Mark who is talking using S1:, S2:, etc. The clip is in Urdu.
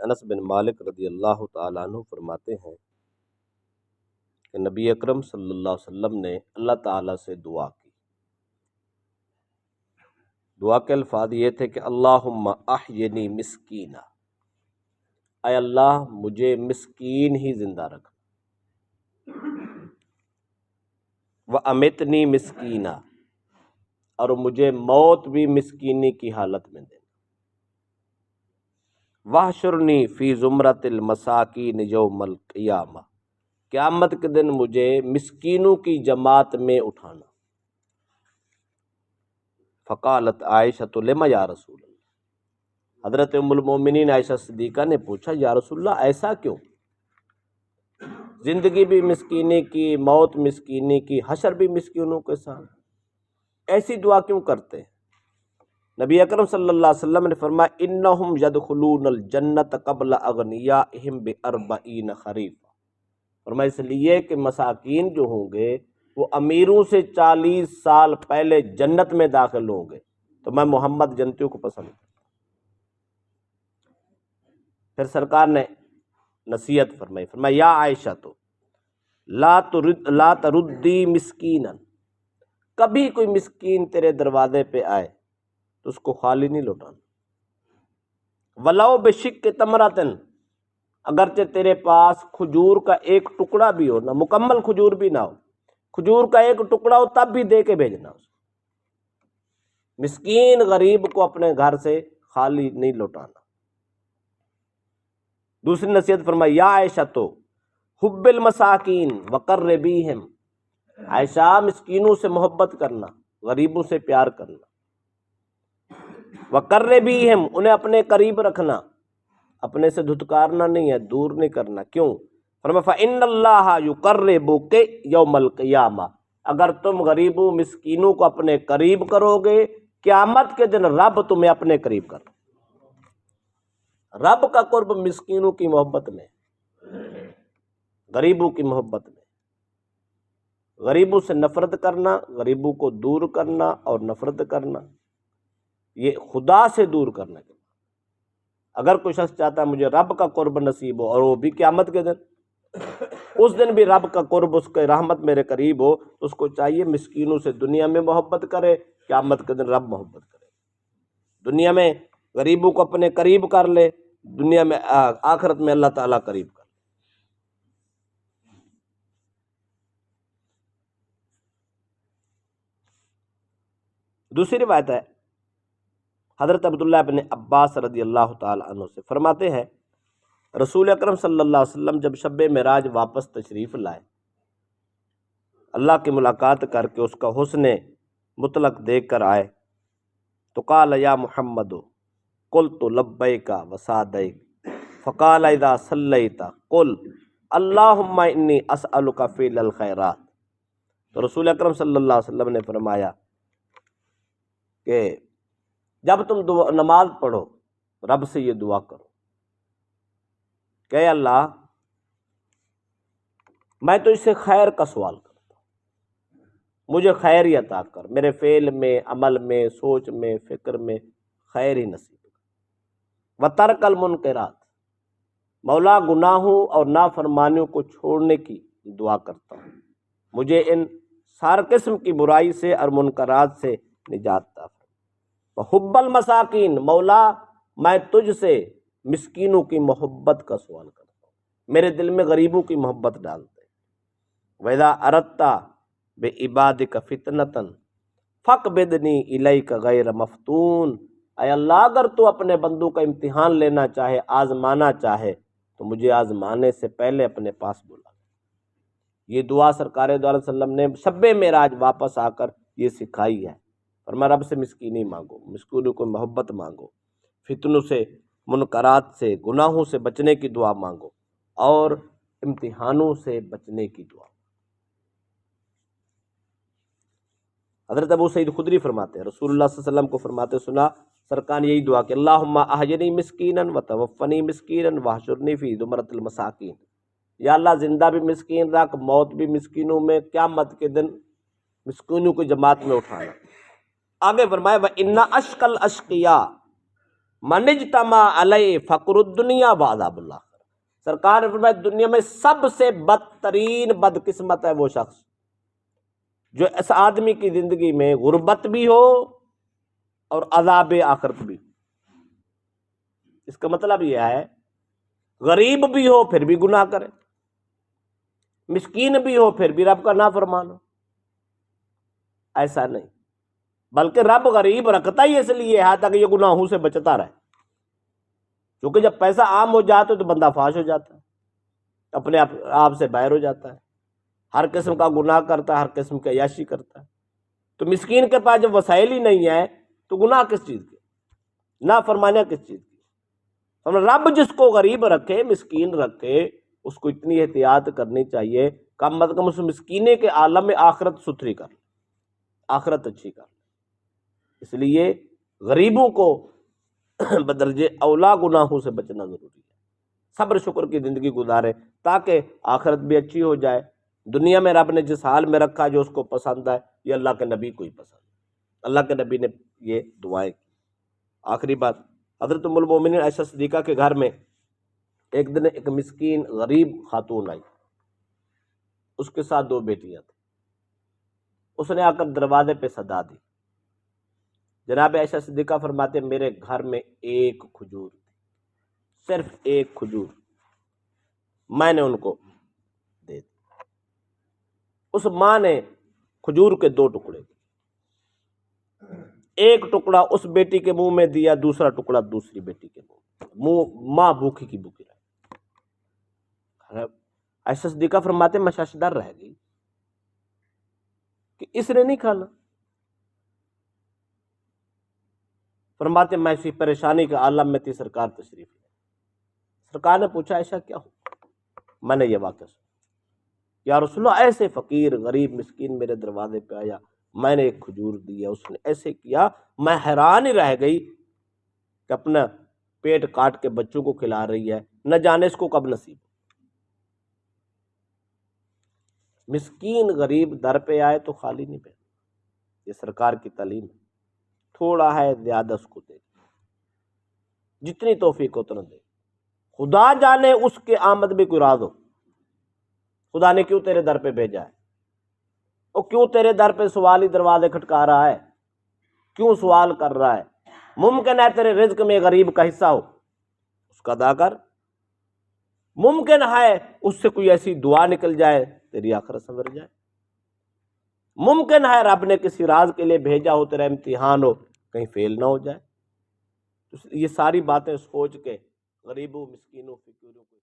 S1: انس بن مالک رضی اللہ تعالیٰ عنہ فرماتے ہیں کہ نبی اکرم صلی اللہ علیہ وسلم نے اللہ تعالیٰ سے دعا کی. دعا کے الفاظ یہ تھے کہ اللہم احینی مسکینا، اے اللہ مجھے مسکین ہی زندہ رکھ، وَأَمِتْنِی مسکینا، اور مجھے موت بھی مسکینی کی حالت میں دینا، وَاحْشُرْنِی فِی زُمْرَةِ الْمَسَاکِینِ یَوْمَ الْقِیامہ، قیامت کے دن مجھے مسکینوں کی جماعت میں اٹھانا. فقالت عائشہ لما یا رسول اللہ، حضرت ام المومنین عائشہ صدیقہ نے پوچھا یا رسول اللہ ایسا کیوں؟ زندگی بھی مسکینی کی، موت مسکینی کی، حشر بھی مسکینوں کے ساتھ، ایسی دعا کیوں کرتے ہیں؟ نبی اکرم صلی اللہ علیہ وسلم نے فرمایا انہم یدخلون الجنت قبل اغنیائہم ب40 خریفا، فرمایا اس لیے کہ مساکین جو ہوں گے وہ امیروں سے 40 سال پہلے جنت میں داخل ہوں گے. تو میں محمد جنتیوں کو پسند کرتا. پھر سرکار نے نصیحت فرمائی، فرمایا یا عائشہ تو لا تردی مسکینا، کبھی کوئی مسکین تیرے دروازے پہ آئے تو اس کو خالی نہیں لوٹانا. ولو بشق تمرۃ، اگرچہ تیرے پاس کھجور کا ایک ٹکڑا بھی ہو، نہ مکمل کھجور بھی نہ ہو، کھجور کا ایک ٹکڑا ہو تب بھی دے کے بھیجنا. اس مسکین غریب کو اپنے گھر سے خالی نہیں لوٹانا. دوسری نصیحت فرمائی یا عائشہ تو حب المساکین وقربیہم، عائشہ مسکینوں سے محبت کرنا، غریبوں سے پیار کرنا. وقربیہم، انہیں اپنے قریب رکھنا، اپنے سے دھتکارنا نہیں ہے، دور نہیں کرنا. کیوں؟ فرمایا فإن اللہ یقربک یوم القیامہ، اگر تم غریبوں مسکینوں کو اپنے قریب کرو گے قیامت کے دن رب تمہیں اپنے قریب کر. رب کا قرب مسکینوں کی محبت میں، غریبوں کی محبت میں. غریبوں سے نفرت کرنا، غریبوں کو دور کرنا اور نفرت کرنا، یہ خدا سے دور کرنا. اگر کوئی شخص چاہتا ہے مجھے رب کا قرب نصیب ہو، اور وہ بھی قیامت کے دن، اس دن بھی رب کا قرب، اس کے رحمت میرے قریب ہو، تو اس کو چاہیے مسکینوں سے دنیا میں محبت کرے، قیامت کے دن رب محبت کرے. دنیا میں غریبوں کو اپنے قریب کر لے، دنیا میں آخرت میں اللہ تعالیٰ قریب کر. دوسری روایت ہے حضرت عبداللہ بن عباس رضی اللہ تعالی عنہ سے، فرماتے ہیں رسول اکرم صلی اللہ علیہ وسلم جب شب معراج واپس تشریف لائے، اللہ کی ملاقات کر کے اس کا حسن مطلق دیکھ کر آئے، تو قال یا محمد قلت لبیک وسعدیک، فقال اذا صلیت قل اللہم انی اسألک فعل الخیرات. تو رسول اکرم صلی اللہ علیہ وسلم نے فرمایا کہ جب تم نماز پڑھو رب سے یہ دعا کرو کہ اے اللہ میں تو اس سے خیر کا سوال کرتا ہوں، مجھے خیر ہی عطا کر، میرے فعل میں، عمل میں، سوچ میں، فکر میں خیر ہی نصیب کر. وترک المنکرات، مولا گناہوں اور نافرمانیوں کو چھوڑنے کی دعا کرتا ہوں، مجھے ان ہر قسم کی برائی سے اور منکرات سے نجات عطا فرما. وحب المساکین، مولا میں تجھ سے مسکینوں کی محبت کا سوال کرتا ہوں، میرے دل میں غریبوں کی محبت ڈالتے. وَإِذَا أَرَدْتَ بِعِبَادِكَ فِتْنَةً فَاقْبِضْنِي إِلَيْكَ غَيْرَ مَفْتُونٍ، اے اللہ اگر تو اپنے بندوں کا امتحان لینا چاہے، آزمانا چاہے، تو مجھے آزمانے سے پہلے اپنے پاس بلا. یہ دعا سرکار دو علیہ وسلم نے شب معراج واپس آ کر یہ سکھائی ہے. فرمایا رب سے مسکینی مانگو، مسکینوں کو محبت مانگو، فتنوں سے، منکرات سے، گناہوں سے بچنے کی دعا مانگو، اور امتحانوں سے بچنے کی دعا. حضرت ابو سعید خدری فرماتے ہیں رسول اللہ صلی اللہ علیہ وسلم کو فرماتے سنا سرکار نے یہی دعا کہ اللہم احینی مسکینا وتوفنی مسکینا واحشرنی فی زمرۃ المساکین، یا اللہ زندہ بھی مسکین رکھ، موت بھی مسکینوں میں، قیامت کے دن مسکینوں کی جماعت میں اٹھانا. آگے فرمایا وَإِنَّ أَشْقَى الْأَشْقِيَاء، من اجتمع علیہ فقر الدنیا وعذاب اللہ، سرکار نے فرمایا دنیا میں سب سے بدترین بدقسمت ہے وہ شخص جو اس آدمی کی زندگی میں غربت بھی ہو اور عذاب آخرت بھی ہو۔ اس کا مطلب یہ ہے غریب بھی ہو پھر بھی گناہ کرے، مسکین بھی ہو پھر بھی رب کا نافرمان ہو۔ ایسا نہیں، بلکہ رب غریب رکھتا ہی اس لیے ہے تاکہ یہ گناہوں سے بچتا رہے، کیونکہ جب پیسہ عام ہو جاتا ہے تو بندہ فاش ہو جاتا ہے، اپنے آپ سے باہر ہو جاتا ہے، ہر قسم کا گناہ کرتا ہے، ہر قسم کی عیاشی کرتا ہے۔ تو مسکین کے پاس جب وسائل ہی نہیں ہے تو گناہ کس چیز کے، نافرمانیاں کس چیز کی؟ رب جس کو غریب رکھے، مسکین رکھے، اس کو اتنی احتیاط کرنی چاہیے کم از کم اس مسکینے کے عالم میں آخرت ستھری کر لے، آخرت اچھی کر لے۔ اس لیے غریبوں کو بدرجے اولا گناہوں سے بچنا ضروری ہے، صبر شکر کی زندگی گزارے تاکہ آخرت بھی اچھی ہو جائے۔ دنیا میں رب نے جس حال میں رکھا جو اس کو پسند ہے، یہ اللہ کے نبی کو ہی پسند ہے، اللہ کے نبی نے یہ دعائیں کی۔ آخری بات، حضرت ام المومنین عائشہ صدیقہ کے گھر میں ایک دن ایک مسکین غریب خاتون آئی، اس کے ساتھ 2 بیٹیاں تھیں۔ اس نے آ کر دروازے پہ صدا دی۔ جناب عائشہ صدیقہ فرماتے میرے گھر میں ایک کھجور تھی، صرف ایک کھجور، میں نے ان کو دے دی۔ اس ماں نے کھجور کے 2 ٹکڑے دیے، ایک ٹکڑا اس بیٹی کے منہ میں دیا، دوسرا ٹکڑا دوسری بیٹی کے منہ، ماں بھوکی کی بھوکی رہی۔ عائشہ صدیقہ فرماتے میں ششدر رہ گئی کہ اس نے نہیں کھانا۔ فرماتے میں اسی پریشانی کے عالم میں تھی، سرکار تشریف لے۔ سرکار نے پوچھا عائشہ کیا ہو؟ میں نے یہ واقعہ سنا، یا رسول اللہ ایسے فقیر غریب مسکین میرے دروازے پہ آیا، میں نے ایک کھجور دیا، اس نے ایسے کیا، میں حیران ہی رہ گئی کہ اپنا پیٹ کاٹ کے بچوں کو کھلا رہی ہے، نہ جانے اس کو کب نصیب۔ مسکین غریب در پہ آئے تو خالی نہیں پھیرنا، یہ سرکار کی تعلیم ہے۔ تھوڑا ہے زیادہ اس کو دے، جتنی توفیق اتنا دے۔ خدا جانے اس کے آمد میں کوئی راز ہو، خدا نے کیوں تیرے در پہ بھیجا ہے، اور کیوں تیرے در پہ سوال ہی دروازے کھٹکا رہا ہے، کیوں سوال کر رہا ہے؟ ممکن ہے تیرے رزق میں غریب کا حصہ ہو، اس کا ادا کر۔ ممکن ہے اس سے کوئی ایسی دعا نکل جائے تیری آخرت سنور جائے۔ ممکن ہے رب نے کسی راز کے لیے بھیجا ہو، تیرا امتحان ہو، کہیں فیل نہ ہو جائے۔ یہ ساری باتیں سوچ کے غریبوں مسکینوں فقیروں کو